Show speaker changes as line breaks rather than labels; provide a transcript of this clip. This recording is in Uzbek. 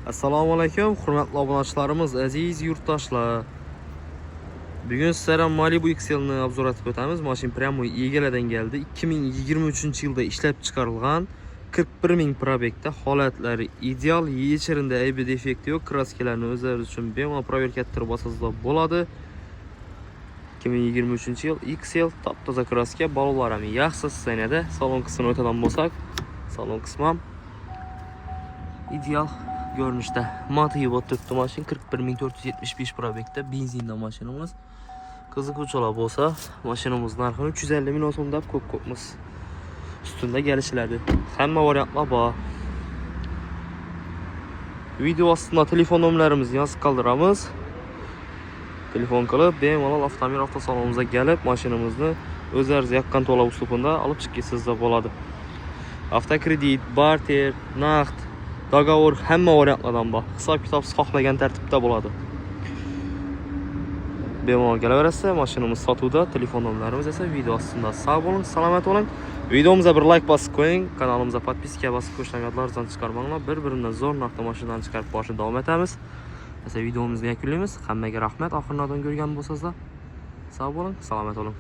Assalomu alaykum, hurmatli obunachilarimiz, aziz yurtdoshlar. Bugun sizlarga Malibu XL ni obzor etib o'tamiz. Mashina prямо egalardan keldi. 2023-yilda ishlab chiqarilgan, 41 ming probekda, holatlari ideal, yechirindi, aybi defekti yo'q. Kraskalarni o'zlari uchun bemalol proverka ettirib olsangizlar bo'ladi. 2023-yil XL top-toza kraska, balonlar ham yaxshi sanada. Salon qismini o'tadan bo'lsak, salon qismi ham ideal görünüşte. Motivi bot turibdi mashina 41475 probekda, benzinda mashinamiz. Qiziquvchilar bo'lsa, mashinamiz narxini 350 ming so'm deb ko'p-ko'pmiz ustunda kelishiladi. Hamma variantlar bor. Video ostida telefon nomerlarimizni yozib qoldiramiz. Telefon qilib, bemalol avtomobil avtosalonimizga kelib, mashinamizni o'zlaringiz yoqqan to'lov uslubida olib chiqib ketsangizlar bo'ladi. Avtokredit, barter, naqd, dogovor hamma variantlardan bor. Hisob-kitobsiz xohlagan tartibda bo'ladi. Bemalol kelaverasizlar. Mashinamiz sotuvda, telefon nomerlarimiz esa video ostida. Sog' bo'ling, salomat bo'ling. Videomizga bir like bosib qo'ying, kanalimizga podpiska bosib qo'shlanganlardan chiqarmanglar. Bir-biridan zo'r narxda mashinadan chiqarib borishni davom etamiz. Esa videomizni yakunlaymiz. Hammaga rahmat. Oxirlardan ko'rgan bo'lsangizlar, sog' bo'ling, salomat bo'ling.